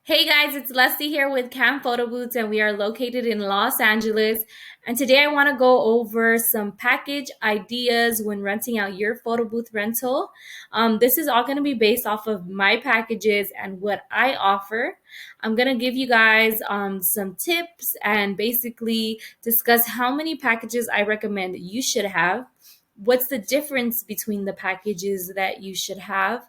Hey guys, it's Leslie here with Cam Photo Booths, and we are located in Los Angeles. And today I want to go over some package ideas when renting out your photo booth rental. This is all going to be based off of my packages and what I offer. I'm going to give you guys some tips and basically discuss how many packages I recommend you should have. What's the difference between the packages that you should have?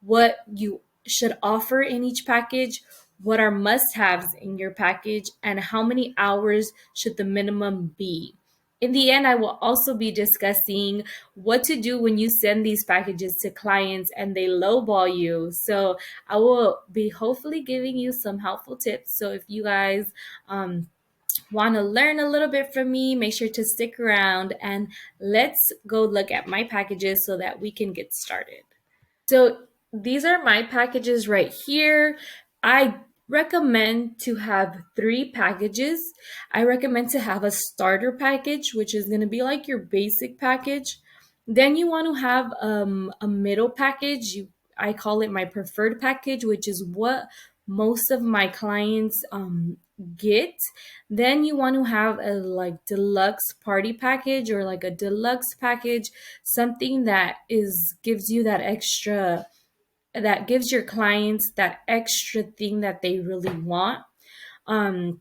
What you should offer in each package, what are must haves in your package, and how many hours should the minimum be. In the end, I will also be discussing what to do when you send these packages to clients and they lowball you. So, I will be hopefully giving you some helpful tips. So, if you guys want to learn a little bit from me, make sure to stick around and let's go look at my packages so that we can get started. So these are my packages right here. I recommend to have three packages. I recommend to have a starter package, which is going to be like your basic package. Then you want to have a middle package. I call it my preferred package, which is what most of my clients get. Then you want to have a like deluxe party package or like a deluxe package, something that is gives you that extra, that gives your clients that extra thing that they really want. um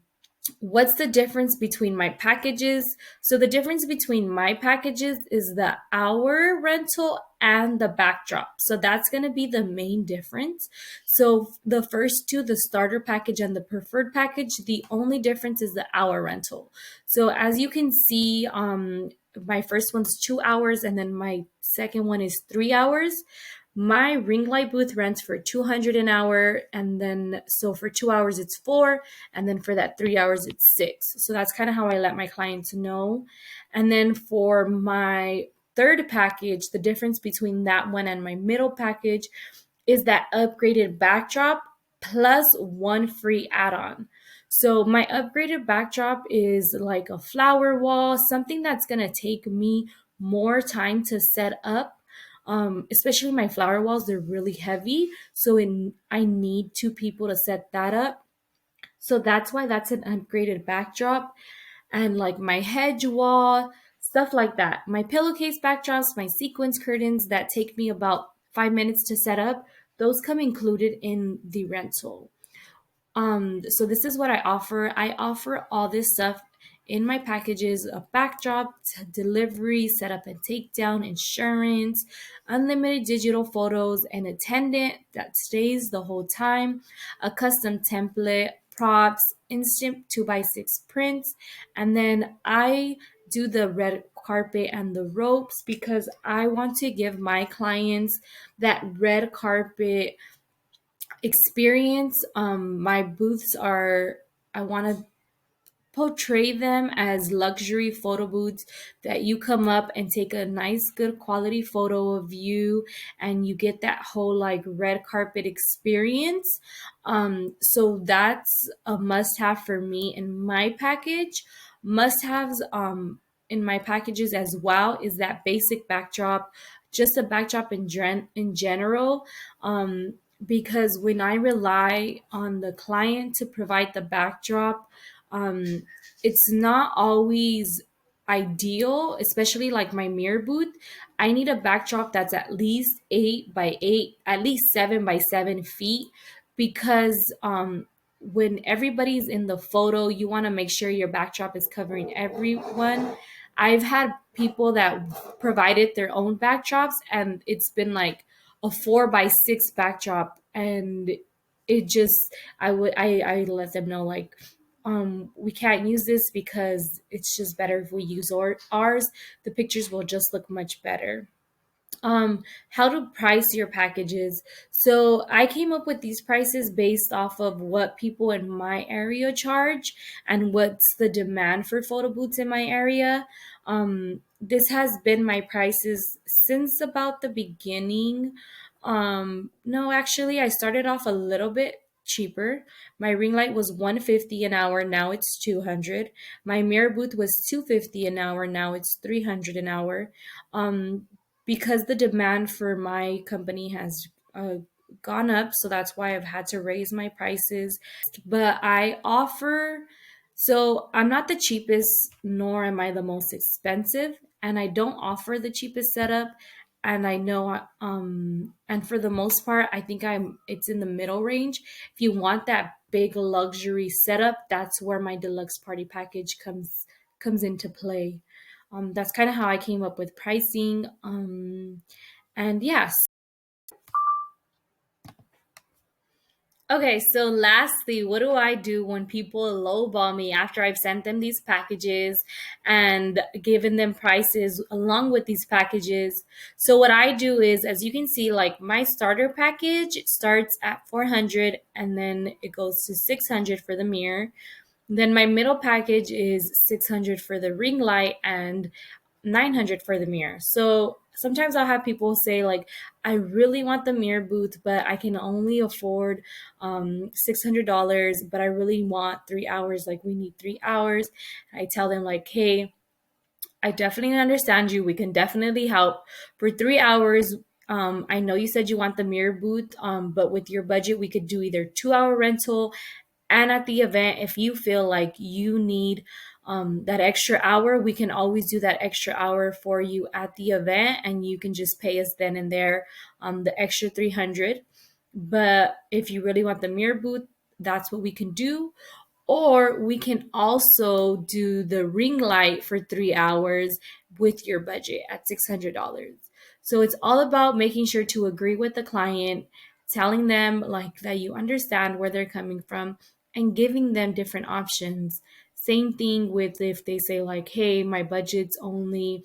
what's the difference between my packages? So the difference between my packages is the hour rental and the backdrop. So that's going to be the main difference. So the first two, the starter package and the preferred package, the only difference is the hour rental. So as you can see, my first one's 2 hours and then my second one is 3 hours. My ring light booth rents for 200 an hour, and then so for 2 hours it's four, and then for that 3 hours it's six. So that's kind of how I let my clients know. And then for my third package, the difference between that one and my middle package is that upgraded backdrop plus one free add-on. So my upgraded backdrop is like a flower wall, something that's going to take me more time to set up. Especially my flower walls, they're really heavy. So I need two people to set that up. So that's why that's an upgraded backdrop. And like my hedge wall, stuff like that. My pillowcase backdrops, my sequence curtains that take me about 5 minutes to set up, those come included in the rental. So this is what I offer. I offer all this stuff in my packages: a backdrop, delivery, setup and takedown, insurance, unlimited digital photos, an attendant that stays the whole time, a custom template, props, instant 2x6 prints, and then I do the red carpet and the ropes because I want to give my clients that red carpet experience. My booths are, I want to portray them as luxury photo booths that you come up and take a nice, good quality photo of you, and you get that whole like red carpet experience. So that's a must have for me in my package. Must haves in my packages as well is that basic backdrop, just a backdrop in general. Because when I rely on the client to provide the backdrop, um, it's not always ideal, especially like my mirror booth. I need a backdrop that's at least 8 by 8, at least 7 by 7 feet, because when everybody's in the photo, you want to make sure your backdrop is covering everyone. I've had people that provided their own backdrops, and it's been like a 4 by 6 backdrop, and it just, I let them know like, we can't use this because it's just better if we use ours. The pictures will just look much better. How to price your packages. So I came up with these prices based off of what people in my area charge and what's the demand for photo booths in my area. This has been my prices since about the beginning. No, actually, I started off a little bit cheaper. My ring light was 150 an hour, now it's 200. My mirror booth was 250 an hour, now it's 300 an hour. Um, because the demand for my company has gone up, so that's why I've had to raise my prices. But I offer, so I'm not the cheapest, nor am I the most expensive, and I don't offer the cheapest setup. And I know, and for the most part, I think it's in the middle range. If you want that big luxury setup, that's where my deluxe party package comes into play. That's kind of how I came up with pricing. And yeah. Okay, so lastly, what do I do when people lowball me after I've sent them these packages and given them prices along with these packages? So what I do is, as you can see, like my starter package, it starts at 400 and then it goes to 600 for the mirror. Then my middle package is 600 for the ring light and 900 for the mirror. So sometimes I'll have people say like, I really want the mirror booth, but I can only afford $600, but I really want 3 hours. Like we need 3 hours. I tell them like, hey, I definitely understand you. We can definitely help for 3 hours. I know you said you want the mirror booth, but with your budget, we could do either 2 hour rental and at the event, if you feel like you need that extra hour, we can always do that extra hour for you at the event, and you can just pay us then and there the extra 300. But if you really want the mirror booth, that's what we can do. Or we can also do the ring light for 3 hours with your budget at $600. So it's all about making sure to agree with the client, telling them like that you understand where they're coming from and giving them different options. Same thing with if they say like, hey, my budget's only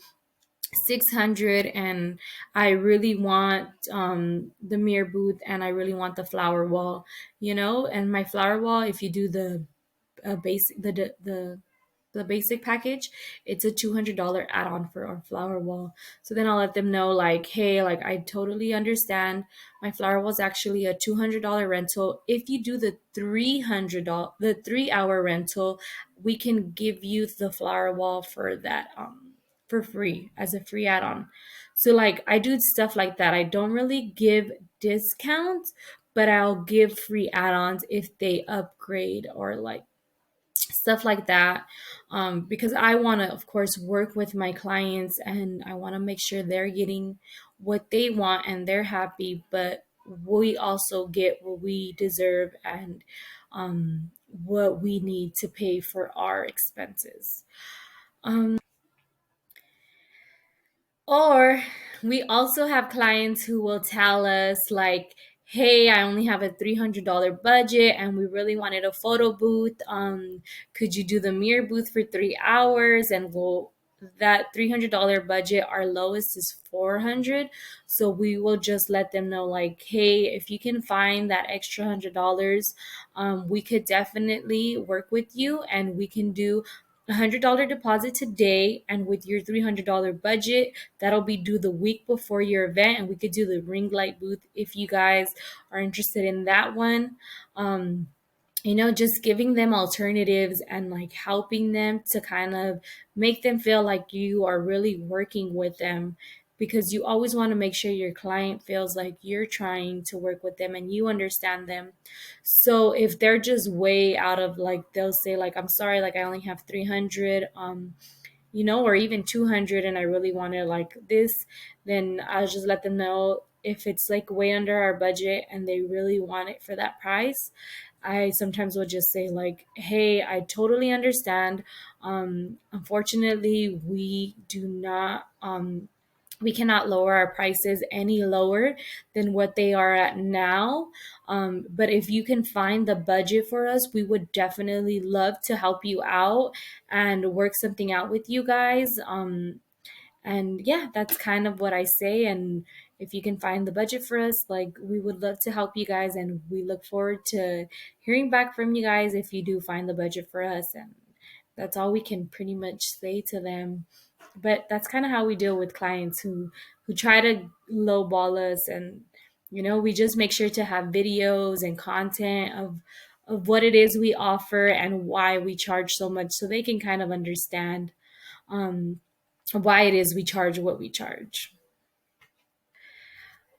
600 and I really want the mirror booth and I really want the flower wall, and my flower wall, if you do the basic the basic package, it's a $200 add-on for our flower wall. So then I'll let them know like, hey, like I totally understand my flower wall is actually a $200 rental. If you do the $300 the 3 hour rental, we can give you the flower wall for that for free as a free add-on. So like I do stuff like that. I don't really give discounts, but I'll give free add-ons if they upgrade or like stuff like that, because I want to of course work with my clients and I want to make sure they're getting what they want and they're happy, but we also get what we deserve and what we need to pay for our expenses. Or we also have clients who will tell us, like, hey, I only have a $300 budget and we really wanted a photo booth. Could you do the mirror booth for 3 hours? And we'll, that $300 budget, our lowest is 400. So we will just let them know, like, hey, if you can find that extra $100, we could definitely work with you and we can do $100 deposit today, and with your $300 budget, that'll be due the week before your event, and we could do the ring light booth if you guys are interested in that one. Um, just giving them alternatives and like helping them to kind of make them feel like you are really working with them, because you always want to make sure your client feels like you're trying to work with them and you understand them. So if they're just way out of, like, they'll say like, I'm sorry, like I only have 300, or even 200 and I really wanted like this, then I'll just let them know if it's like way under our budget and they really want it for that price. I sometimes will just say like, hey, I totally understand. Unfortunately, we cannot lower our prices any lower than what they are at now. But if you can find the budget for us, we would definitely love to help you out and work something out with you guys. And yeah, that's kind of what I say. And if you can find the budget for us, like, we would love to help you guys. And we look forward to hearing back from you guys if you do find the budget for us. And that's all we can pretty much say to them. But that's kind of how we deal with clients who try to lowball us. And we just make sure to have videos and content of what it is we offer and why we charge so much, so they can kind of understand why it is we charge what we charge.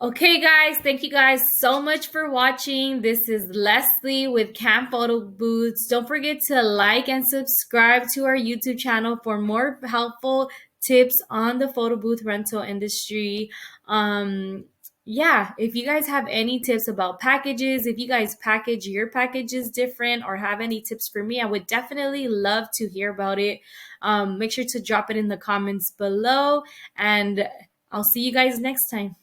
Okay, guys, thank you guys so much for watching. This is Leslie with Camp Photo Booths. Don't forget to like and subscribe to our YouTube channel for more helpful tips on the photo booth rental industry. Yeah, if you guys have any tips about packages, if you guys package your packages different or have any tips for me, I would definitely love to hear about it. Make sure to drop it in the comments below, and I'll see you guys next time.